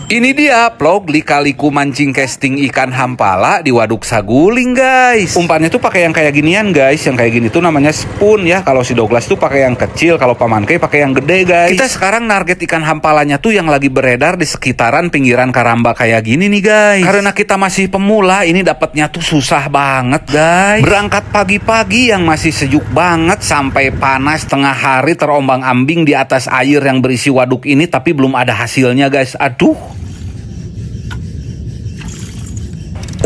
Ini dia vlog lika-liku mancing casting ikan hampala di Waduk Saguling, guys. Umpannya tuh pakai yang kayak ginian, guys. Yang kayak gini tuh namanya spoon ya. Kalau si Douglas tuh pakai yang kecil, kalau Paman Kei pakai yang gede, guys. Kita sekarang target ikan hampalanya tuh yang lagi beredar di sekitaran pinggiran Karamba kayak gini nih, guys. Karena kita masih pemula, ini dapatnya tuh susah banget, guys. Berangkat pagi-pagi yang masih sejuk banget sampai panas tengah hari terombang-ambing di atas air yang berisi waduk ini, tapi belum ada hasilnya, guys. Aduh.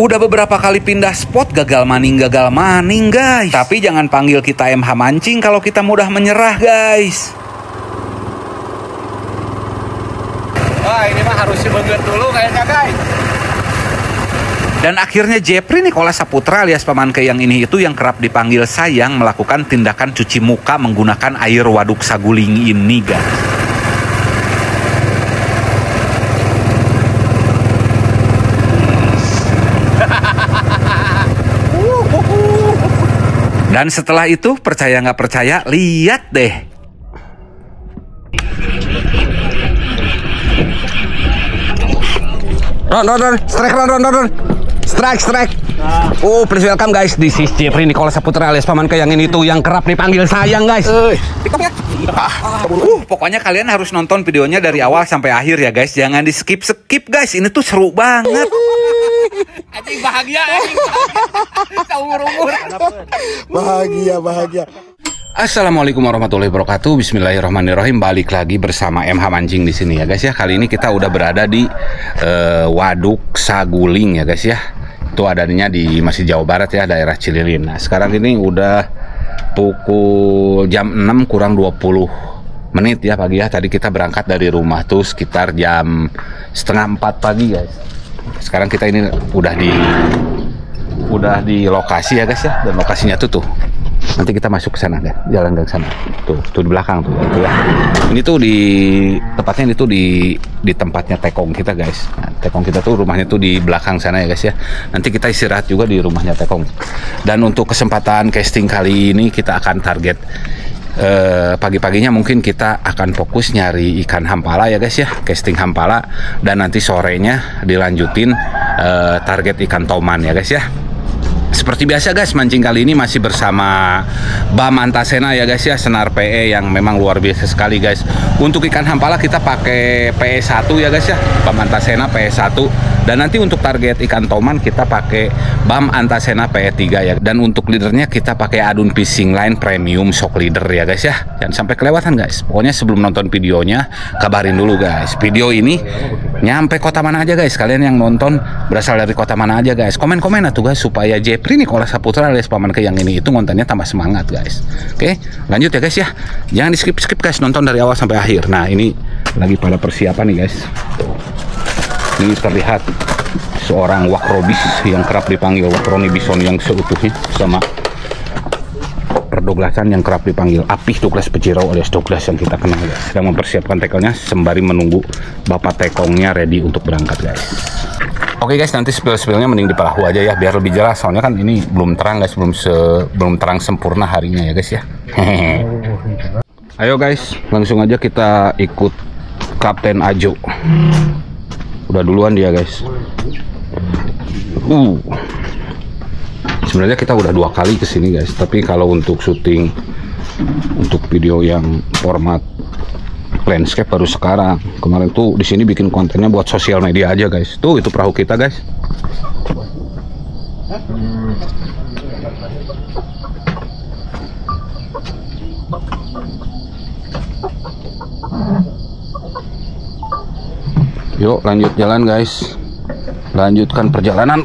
Udah beberapa kali pindah spot, gagal maning, guys. Tapi jangan panggil kita MH mancing kalau kita mudah menyerah, guys. Wah, ini mah harus dibeget dulu kayaknya, guys. Dan akhirnya Jepri Nikola Saputra alias Paman Kei yang ini itu yang kerap dipanggil sayang melakukan tindakan cuci muka menggunakan air Waduk Saguling ini, guys. Dan setelah itu, percaya nggak percaya, lihat deh. Ron, strike. Oh, please welcome guys, this is Jepri Nikola Saputra alias Paman Kei yang ini tuh yang kerap dipanggil sayang, guys. Pokoknya kalian harus nonton videonya dari awal sampai akhir ya, guys. Jangan di skip, guys. Ini tuh seru banget. Anjing bahagia. Umur. Bahagia. Assalamualaikum warahmatullahi wabarakatuh. Bismillahirrahmanirrahim. Balik lagi bersama MH Mancing di sini ya, guys ya. Kali ini kita udah berada di Waduk Saguling ya, guys ya. Itu adanya di masih Jawa Barat ya, daerah Cililin. Nah, sekarang ini udah pukul jam 6 kurang 20 menit ya pagi ya. Tadi kita berangkat dari rumah tuh sekitar jam setengah 4 pagi, guys. Sekarang kita ini udah di lokasi ya, guys ya. Dan lokasinya tuh nanti kita masuk ke sana, kan? Jalan ke sana. Tuh di belakang tuh, itu ya. Ini tuh tepatnya itu di tempatnya Tekong kita, guys. Nah, Tekong kita tuh rumahnya tuh di belakang sana ya, guys ya. Nanti kita istirahat juga di rumahnya Tekong. Dan untuk kesempatan casting kali ini kita akan target pagi-paginya mungkin kita akan fokus nyari ikan hampala ya, guys ya. Casting hampala, dan nanti sorenya dilanjutin target ikan toman ya, guys ya. Seperti biasa, guys, mancing kali ini masih bersama Bam Antasena ya, guys ya, senar PE yang memang luar biasa sekali, guys. Untuk ikan hampala kita pakai PE1 ya, guys ya, Bam Antasena PE1. Dan nanti untuk target ikan toman kita pakai Bam Antasena PE3 ya. Dan untuk leadernya kita pakai Adun Fishing Line Premium Shock Leader ya, guys ya. Jangan sampai kelewatan, guys. Pokoknya sebelum nonton videonya kabarin dulu, guys. Video ini nyampe kota mana aja, guys. Kalian yang nonton berasal dari kota mana aja, guys. Komen-komen atuh, guys, supaya Jepri Nikola Saputra alias Paman Kei yang ini itu kontennya tambah semangat, guys. Oke, lanjut ya, guys ya. Jangan di skip, guys. Nonton dari awal sampai akhir. Nah, ini lagi pada persiapan nih, guys. Ini terlihat seorang wakrobis yang kerap dipanggil wakroni bison yang seutuhnya, sama perdoglasan yang kerap dipanggil Apih Douglas Pejirau alias Douglas yang kita kenal, guys. Sedang mempersiapkan tekelnya sembari menunggu bapak tekongnya ready untuk berangkat, guys. Oke, guys, nanti spill-spillnya mending di perahu aja ya biar lebih jelas, soalnya kan ini belum terang, guys, belum terang sempurna harinya ya, guys ya. Ayo, guys, langsung aja kita ikut Kapten Ajo. Udah duluan dia, guys. Sebenarnya kita udah 2 kali kesini, guys. Tapi kalau untuk syuting, untuk video yang format landscape baru sekarang. Kemarin tuh di sini bikin kontennya buat sosial media aja, guys. Tuh itu perahu kita, guys. Yuk lanjut jalan, guys. Lanjutkan perjalanan.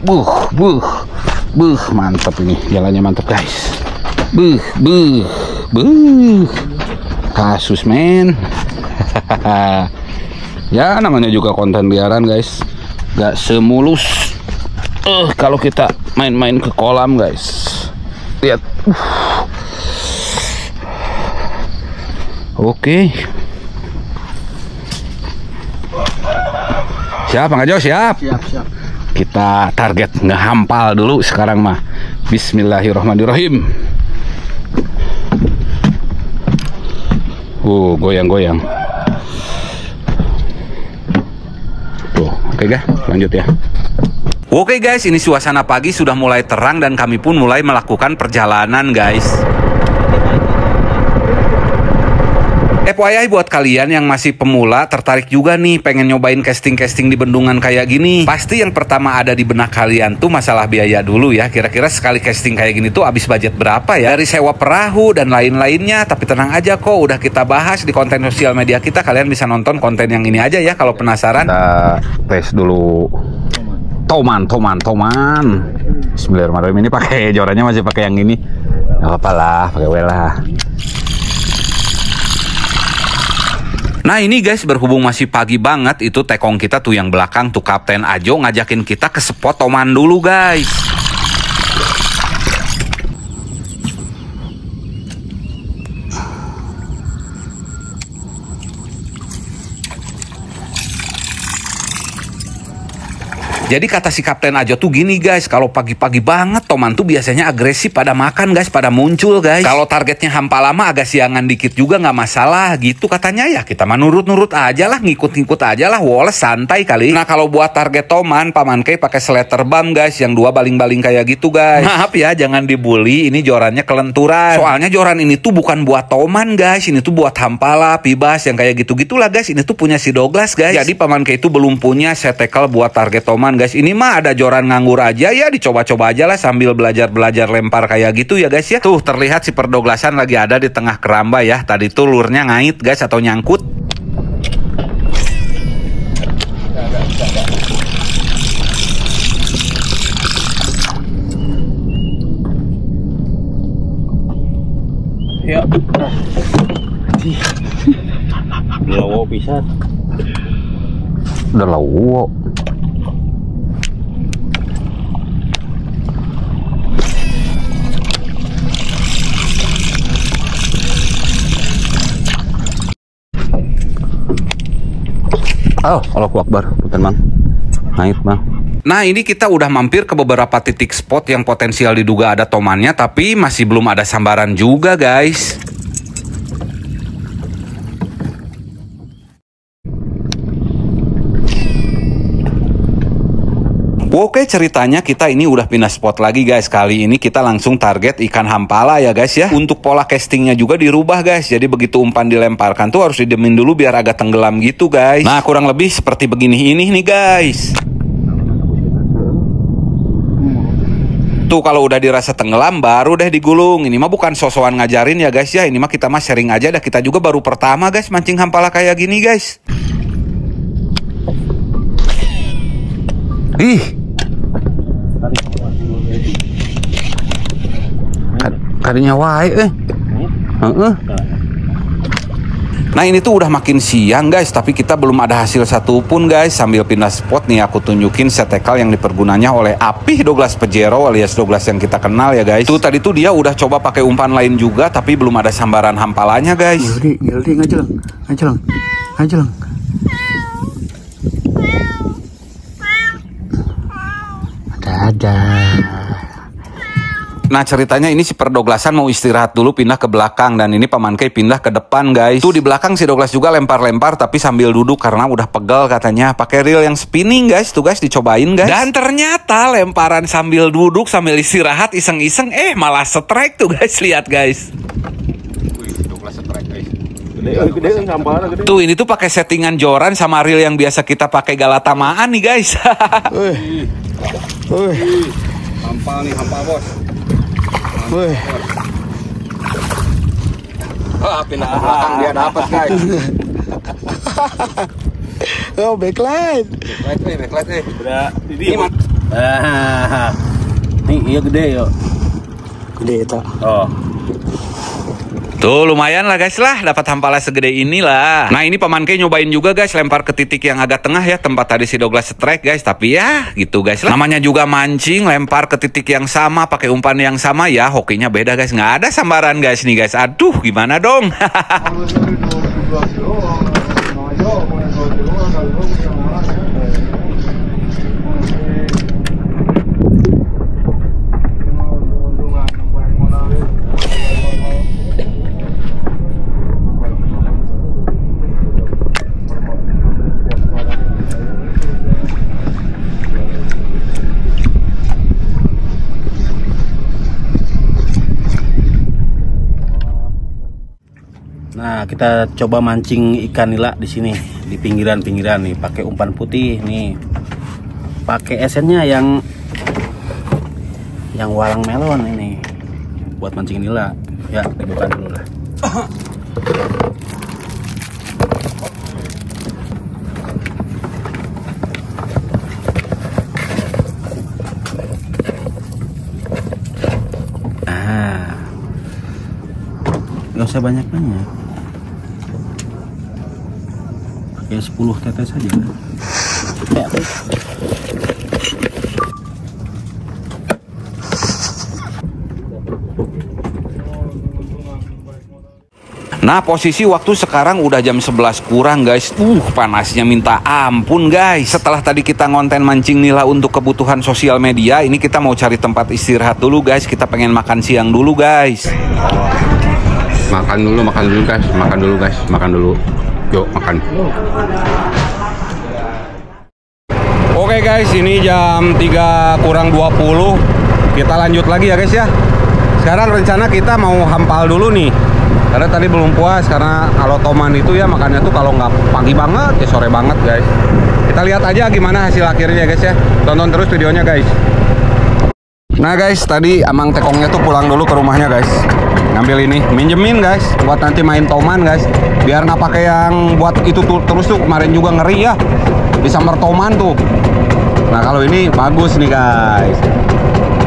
Mantap ini. Jalannya mantap, guys. Kasus, men. Ya namanya juga konten liaran, guys. Gak semulus kalau kita main-main ke kolam, guys. Lihat. Oke. Siap, Bang Ajo, siap. Kita target ngehampal dulu sekarang mah. Bismillahirrahmanirrahim. Goyang-goyang. Tuh. Oke guys, lanjut ya. Oke guys, ini suasana pagi sudah mulai terang dan kami pun mulai melakukan perjalanan guys. FYI buat kalian yang masih pemula, tertarik juga nih pengen nyobain casting-casting di bendungan kayak gini. Pasti yang pertama ada di benak kalian tuh masalah biaya dulu ya. Kira-kira sekali casting kayak gini tuh habis budget berapa ya? Dari sewa perahu dan lain-lainnya. Tapi tenang aja kok, udah kita bahas di konten sosial media kita. Kalian bisa nonton konten yang ini aja ya kalau penasaran. Kita tes dulu Toman. Bismillahirrahmanirrahim. Ini pakai jorannya masih pakai yang ini. Gak apa-apa lah, pakai lah. Nah ini guys, berhubung masih pagi banget, itu tekong kita tuh yang belakang tuh Kapten Ajo ngajakin kita ke spot Toman dulu guys. Jadi kata si Kapten Ajo tuh gini guys, kalau pagi-pagi banget Toman tuh biasanya agresif pada makan guys, pada muncul guys. Kalau targetnya hampa lama agak siangan dikit juga nggak masalah gitu katanya ya. Kita mah nurut-nurut aja lah, ngikut-ngikut aja lah, woles santai kali. Nah kalau buat target Toman, Paman Kei pakai seletter bam guys, yang 2 baling-baling kayak gitu guys. Maaf ya, jangan dibully, ini jorannya kelenturan. Soalnya joran ini tuh bukan buat Toman guys, ini tuh buat hampala, pibas, yang kayak gitu-gitulah guys. Ini tuh punya si Douglas guys. Jadi Paman Kei itu belum punya set tackle buat target Toman guys. Ini mah ada joran nganggur aja ya, dicoba-coba aja lah sambil belajar lempar kayak gitu ya guys ya. Tuh terlihat si perdoglasan lagi ada di tengah keramba ya. Tadi tuh lurnya ngait guys atau nyangkut. Ya. Lawo pisan. Udah lawo. Oh, Allahu Akbar, punten Bang. Naik Bang. Nah ini kita udah mampir ke beberapa titik spot yang potensial diduga ada tomannya, tapi masih belum ada sambaran juga guys. Oke, ceritanya kita ini udah pindah spot lagi guys. Kali ini kita langsung target ikan hampala ya guys ya. Untuk pola castingnya juga dirubah guys. Jadi begitu umpan dilemparkan tuh harus didemin dulu biar agak tenggelam gitu guys. Nah kurang lebih seperti begini ini nih guys. Tuh kalau udah dirasa tenggelam baru deh digulung. Ini mah bukan sosokan ngajarin ya guys ya. Ini mah kita mah sharing aja dah. Kita juga baru pertama guys mancing hampala kayak gini guys. Ih, kadinya wae Nah ini tuh udah makin siang guys, tapi kita belum ada hasil satupun guys. Sambil pindah spot nih aku tunjukin set tackle yang dipergunanya oleh Apih Douglas Pajero alias Douglas yang kita kenal ya guys. Tuh tadi tuh dia udah coba pakai umpan lain juga, tapi belum ada sambaran hampalanya guys. Gildi ngajelang. Ada. Nah ceritanya ini si perdoglasan mau istirahat dulu pindah ke belakang, dan ini Paman Kei pindah ke depan guys. Tuh di belakang si Douglas juga lempar-lempar tapi sambil duduk karena udah pegel katanya. Pakai reel yang spinning guys, tuh guys dicobain guys. Dan ternyata lemparan sambil duduk sambil istirahat iseng-iseng malah strike tuh guys, lihat guys. Tuh ini tuh pakai settingan joran sama reel yang biasa kita pakai galatamaan nih guys. Hampa nih, hampa bos. Woi. Pindah ke belakang dia dapat guys. Oh, backlight. Backlight nih. Udah ini mah. Nih iya gede yo. Gede itu. Oh. Tuh lumayan lah guys lah, dapat hampala segede inilah. Nah ini Paman Kei nyobain juga guys, lempar ke titik yang agak tengah ya, tempat tadi si Douglas strike guys. Tapi ya gitu guys lah. Namanya juga mancing, lempar ke titik yang sama, pakai umpan yang sama ya, hokinya beda guys. Nggak ada sambaran guys nih guys. Aduh gimana dong. Nah, kita coba mancing ikan nila di sini di pinggiran-pinggiran nih, pakai umpan putih nih. Pakai esennya yang walang melon ini buat mancing nila. Ya, dibuka dulu lah. Nggak usah banyak-banyak, pakai 10 tetes saja. Nah, posisi waktu sekarang udah jam 11 kurang guys. Panasnya minta ampun guys. Setelah tadi kita ngonten mancing nila untuk kebutuhan sosial media, ini kita mau cari tempat istirahat dulu guys. Kita pengen makan siang dulu guys. Makan dulu guys. Makan dulu. Yuk, makan. Oke guys, ini jam 3 kurang 20. Kita lanjut lagi ya guys ya. Sekarang rencana kita mau hampal dulu nih. Karena tadi belum puas, karena kalau toman itu ya makannya tuh kalau nggak pagi banget ya sore banget guys. Kita lihat aja gimana hasil akhirnya guys ya. Tonton terus videonya guys. Nah guys, tadi Amang Tekongnya tuh pulang dulu ke rumahnya guys. Ngambil ini, minjemin guys, buat nanti main toman guys. Biar nggak pakai yang buat itu tuh terus tuh, kemarin juga ngeri ya. Bisa mertoman tuh. Nah kalau ini bagus nih guys.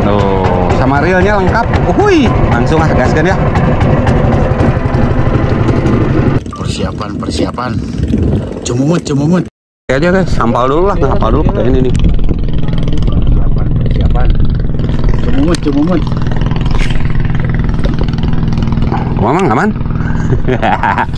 Tuh, sama reelnya lengkap. Uhuy, langsung gaskan ya. Persiapan. Cemumut. Oke aja guys, hampal dulu lah, hampal dulu kayak ini nih. Persiapan. Cemumut. Aman.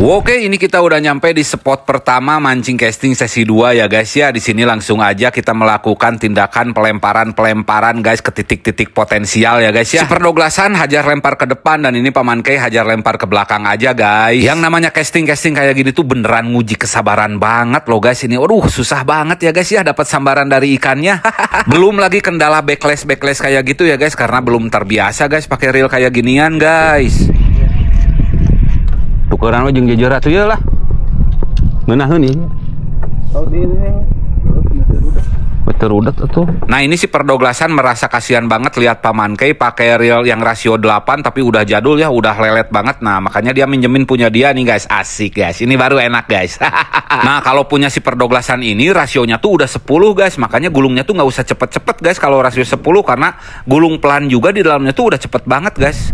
Oke, ini kita udah nyampe di spot pertama mancing casting sesi 2 ya guys ya. Di sini langsung aja kita melakukan tindakan pelemparan guys ke titik-titik potensial ya guys ya. Si Perdoglasan hajar lempar ke depan dan ini Paman Kei hajar lempar ke belakang aja guys. Yang namanya casting kayak gini tuh beneran nguji kesabaran banget loh guys ini. Waduh, susah banget ya guys ya dapat sambaran dari ikannya. Belum lagi kendala backlash kayak gitu ya guys, karena belum terbiasa guys pakai reel kayak ginian guys. Tukeran we jeung jejer atuh ye lah. Ngeunah heuni. Beterudet atuh. Nah, ini si Perdoglasan merasa kasihan banget lihat Paman Kei pakai reel yang rasio 8 tapi udah jadul ya, udah lelet banget. Nah, makanya dia minjemin punya dia nih guys. Asik guys. Ini baru enak guys. Nah, kalau punya si Perdoglasan ini rasionya tuh udah 10 guys. Makanya gulungnya tuh nggak usah cepet-cepet guys kalau rasio 10, karena gulung pelan juga di dalamnya tuh udah cepet banget guys.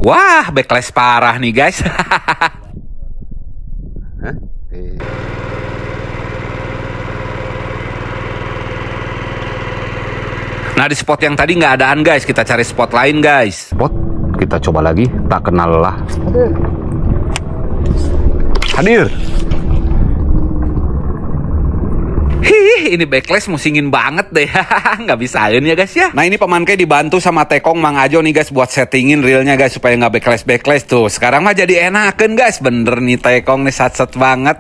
Wah, backlash parah nih guys. Nah, di spot yang tadi nggak adaan guys, kita cari spot lain guys. Spot, kita coba lagi, tak kenal lah. Hadir. Hih, ini backlash musingin banget deh. Nggak bisain ya guys ya. Nah, ini Paman Kei dibantu sama Tekong Mang Ajo nih guys buat settingin reelnya guys supaya nggak backlash tuh. Sekarang mah jadi enakan guys. Bener nih Tekong nih sat-sat banget.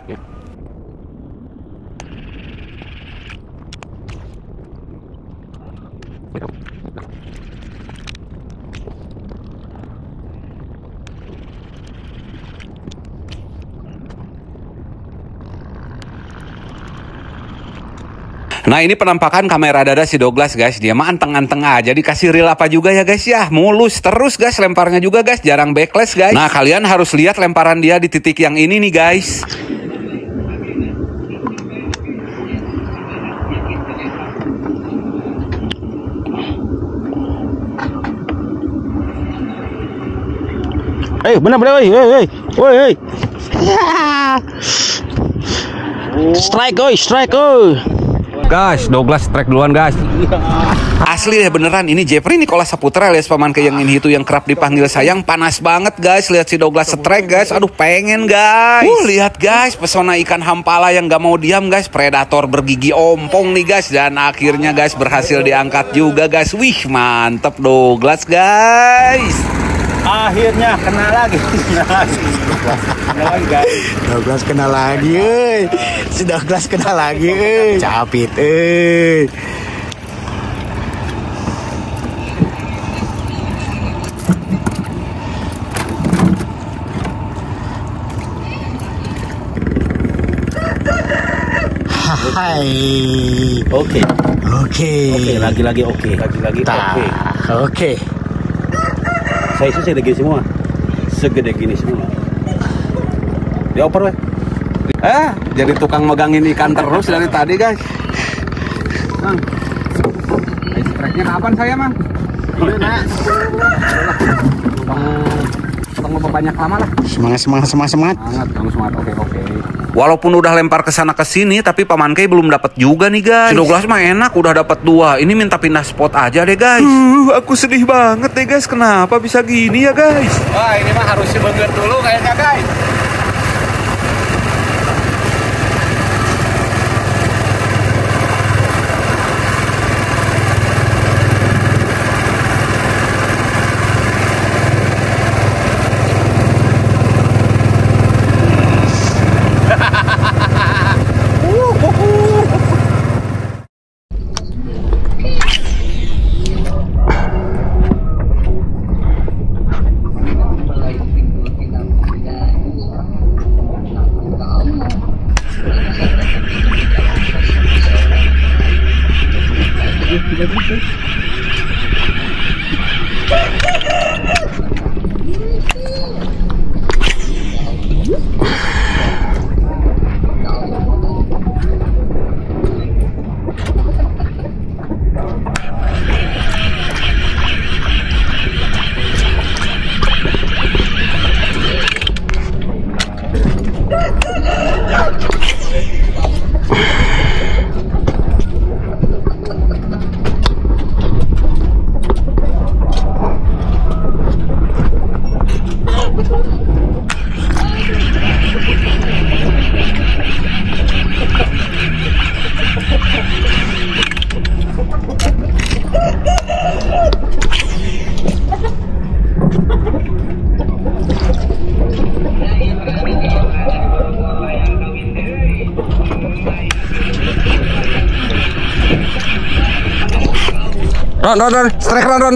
Nah, ini penampakan kamera dada si Douglas guys. Dia mah anteng-anteng aja, dikasih reel apa juga ya guys ya. Mulus terus guys lemparnya juga guys, jarang backlash guys. Nah, kalian harus lihat lemparan dia di titik yang ini nih guys. Benar woi. Strike oi. Guys, Douglas strike duluan guys. Asli deh beneran, ini Jeffrey Nicola Saputra alias Paman Kei yang ini itu yang kerap dipanggil sayang. Panas banget guys, lihat si Douglas strike guys. Aduh, pengen guys. Lihat guys, pesona ikan hampala yang gak mau diam guys. Predator bergigi ompong nih guys. Dan akhirnya guys berhasil diangkat juga guys. Wih, mantep Douglas guys. Akhirnya kena lagi. Kena lagi guys. Douglas kena lagi, si Douglas kena lagi, capit, Hai. Oke. Oke. Oke, lagi-lagi oke. Lagi-lagi oke. Oke. Saya sih segede semua. Segede gini semua. Dioper weh. Jadi tukang megangin ikan terus dari tadi guys. Mang, strike-nya kapan saya mang? Tukang banyak lama lah. Semangat. Semangat, kamu semangat. Oke. Walaupun udah lempar ke sana ke sini, tapi Paman Kay belum dapat juga nih guys. Si Douglas mah enak, udah dapat 2. Ini minta pindah spot aja deh guys. Aku sedih banget deh guys. Kenapa bisa gini ya guys? Wah, ini mah harus dibeger dulu kayaknya guys.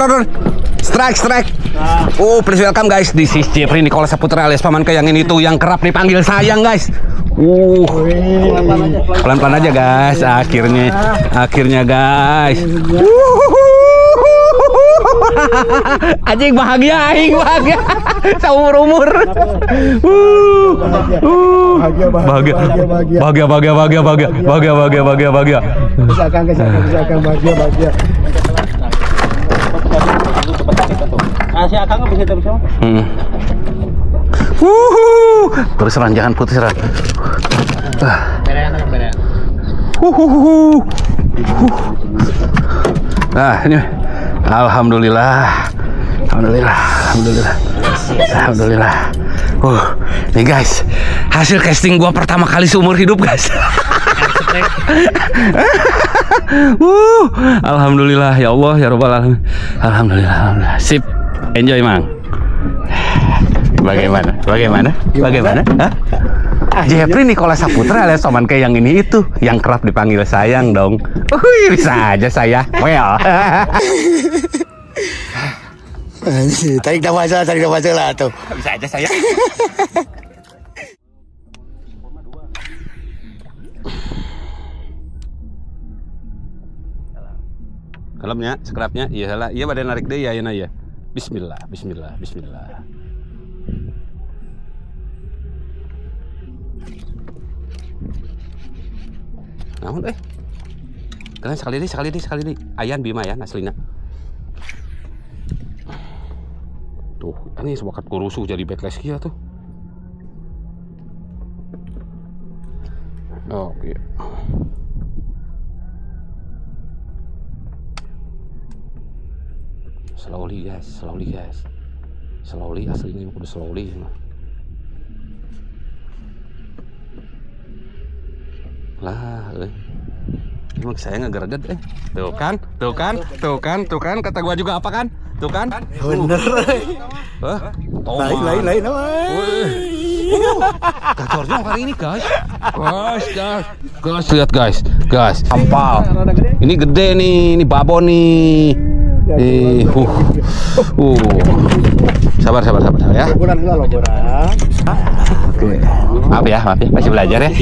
Run. Strike. Oh, please welcome guys. This is Jeffrey Nicola Saputra alias Paman Kay yang ini tuh yang kerap dipanggil sayang guys. Pelan-pelan aja guys. Akhirnya guys. Anjing bahagia. Seumur-umur. Bahagia. Bisa bahagia. Si Akang bisa terus. Terus jangan putus ran. Nah ini, alhamdulillah. Nih guys, hasil casting gua pertama kali seumur hidup guys. Alhamdulillah ya Allah ya Rabbal alamin. Alhamdulillah. Sip. Enjoy mang. Bagaimana? Hah? Jeffrey Nicola Saputra alias Paman Kay yang ini itu yang kerap dipanggil sayang dong. Bisa aja saya. Well. Tarik nafas lah tuh. Bisa aja saya. Kalemnya, sekerapnya, iya lah, iya badan narik deh ya, ya. Bismillah. Namun kalian sekali deh. Ayan Bima ya aslina. Tuh, ini sebakat kurusuh jadi backlash kia tuh. Oke. Slowly guys. Slowly aslinya udah slowly. Lah, emang saya ngegerget Tuh kan kata gua juga apa kan? Tuh kan? Bener. Lain. Gacornya kali ini guys. Guys, lihat guys. Ampal. Ini gede nih, ini babon nih. Sabar ya. Oke. Maaf ya, masih belajar ya.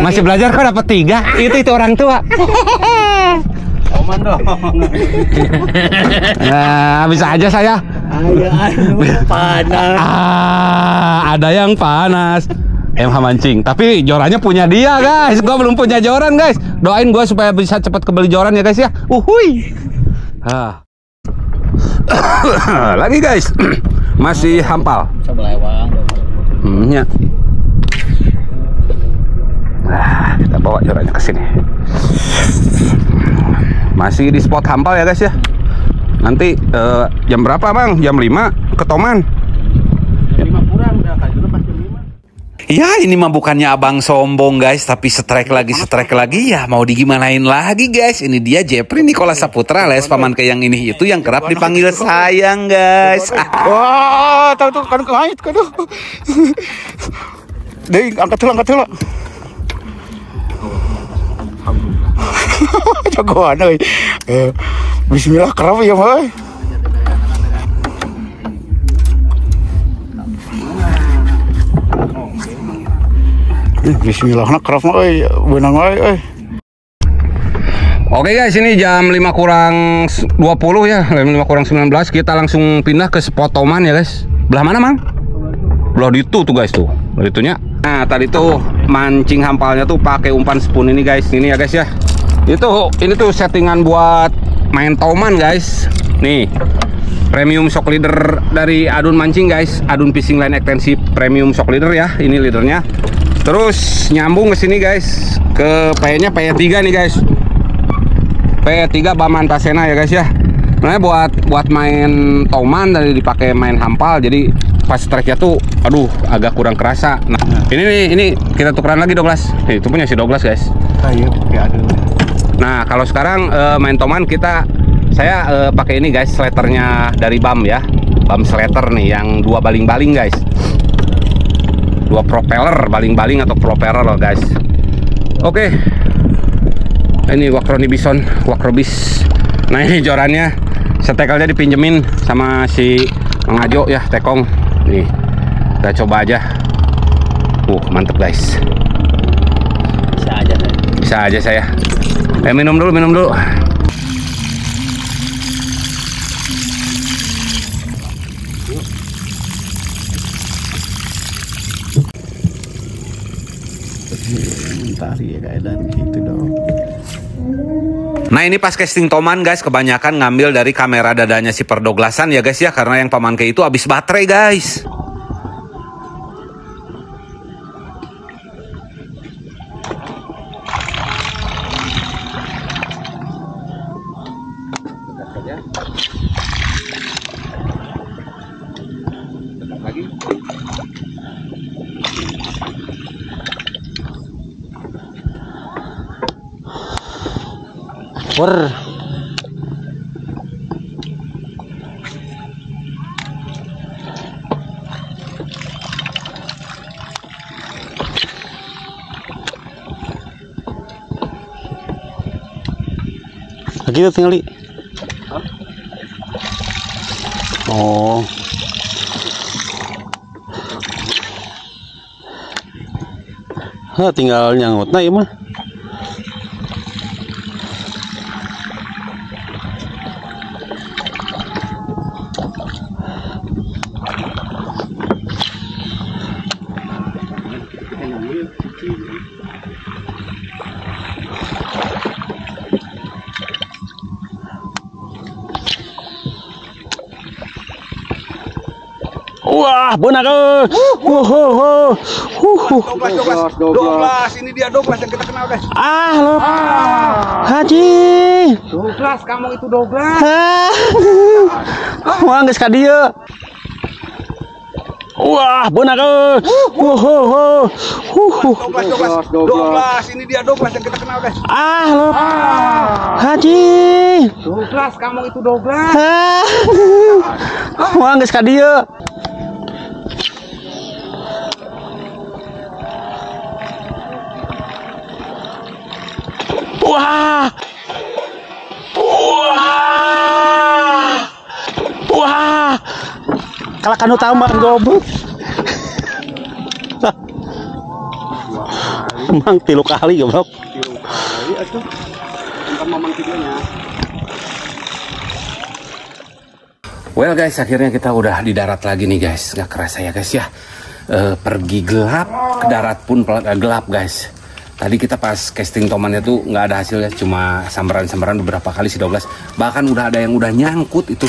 Masih belajar kok dapat 3. Itu orang tua. Oman dong. Nah, bisa aja saya. Panas. Ada yang panas. MH mancing, tapi jorannya punya dia guys. Gua belum punya joran guys. Doain gua supaya bisa cepat kebeli joran ya guys ya. Uhuy. Lagi guys. Masih hampal. Ya. Kita bawa jorannya ke sini. Masih di spot hampal ya guys ya. Nanti jam berapa bang? Jam 5 ke Toman. Jam 5 kurang udah kajuna pas jam 5. Ya ini mah bukannya abang sombong guys, tapi strike lagi ya mau digimanain lagi guys. Ini dia Jepri Nicola Saputra alias paman Keyang ini itu yang kerap dipanggil sayang guys. Wah, tahu kan kait kan. Deh, angkat dulu. Jagoan euy. Bismillah kerap ya, Boy. Bismillah nak kerap euy, benang euy. Oke guys, ini jam 5 kurang 20 ya, 5 kurang 19. Kita langsung pindah ke spot Toman ya guys. Belah mana mang? Belah itu tuh guys tuh, belah itunya. Nah tadi tuh mancing hampalnya tuh pakai umpan spoon ini guys. Ini ya guys ya. Ini tuh settingan buat main Toman guys. Nih premium shock leader dari Adun Mancing guys. Adun Fishing Line Extensive premium shock leader ya. Ini leadernya. Terus nyambung ke sini guys. Ke P-nya P3 nih guys. P3 Baman Tasena ya guys ya. Nah buat main Toman dari dipakai main hampal. Jadi pas strike-nya tuh aduh agak kurang kerasa. Nah, ini kita tukeran lagi Douglas. Itu punya si Douglas guys. Ayo, ya aduh. Nah, kalau sekarang main Toman saya pakai ini guys, sletternya dari BAM ya. BAM Slater nih yang 2 baling-baling guys. 2 propeller, baling-baling atau propeller guys. Oke. Ini Wakroni Bison, Wakrobis. Nah, ini jorannya setekelnya dipinjemin sama si Mang Ajo ya, tekong. Nih. Kita coba aja. Mantep guys. Bisa aja saya. Minum dulu. Ya keadaan gitu dong. Nah ini pas casting Toman guys, kebanyakan ngambil dari kamera dadanya si Perdoglasan ya guys ya, karena yang paman Key itu habis baterai guys. Gitu tinggal di. Oh. Tinggal nyangut nah ya mah. Wah, benar ke? 12, ini dia 12 yang kita kenal guys. Haji. 12, kamu itu 12. Wah, geus ka dieu. Wah, benar. 12 ini dia 12 yang kita kenal guys. Lo. Haji. 12 kamu itu 12. Wah, geus ka dieu. Wah. Kalau kanu tambah goblok. Emang 3 kali goblok. 3 kali atuh. Bukan momen videonya. Well guys, akhirnya kita udah di darat lagi nih guys. Gak kerasa ya guys ya. Pergi gelap, ke darat pun gelap guys. Tadi kita pas casting tomannya tuh nggak ada hasilnya, cuma sambaran-sambaran beberapa kali si Douglas. Bahkan udah ada yang udah nyangkut itu,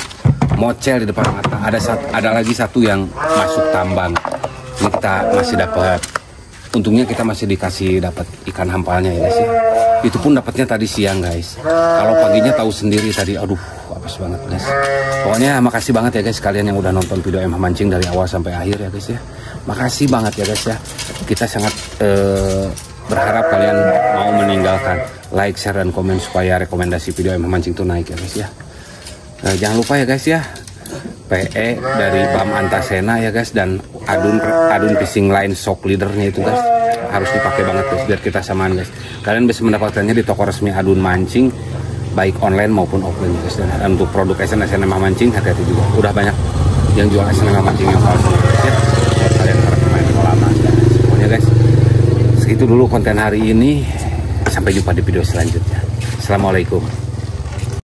mocel di depan mata. Ada lagi satu yang masuk tambang. Ini kita masih dapat. Untungnya kita masih dikasih dapat ikan hampalnya ya guys ya. Itu pun dapatnya tadi siang guys. Kalau paginya tahu sendiri tadi, aduh apes banget guys. Pokoknya makasih banget ya guys kalian yang udah nonton video MH Mancing dari awal sampai akhir ya guys ya. Makasih banget ya guys ya. Kita sangat berharap kalian mau meninggalkan like, share, dan komen supaya rekomendasi video MH Mancing itu naik ya guys ya. Jangan lupa ya guys ya, PE dari Bam Antasena ya guys, dan adun fishing line shock leadernya itu guys harus dipakai banget guys biar kita samaan guys. Kalian bisa mendapatkannya di toko resmi Adun Mancing baik online maupun offline ya guys. Dan untuk produk SN MH Mancing hati-hati juga, udah banyak yang jual SN MH Mancing yang palsu guys ya. Buat kalian para pemain kolam dan semuanya guys. Segitu dulu konten hari ini. Sampai jumpa di video selanjutnya. Assalamualaikum.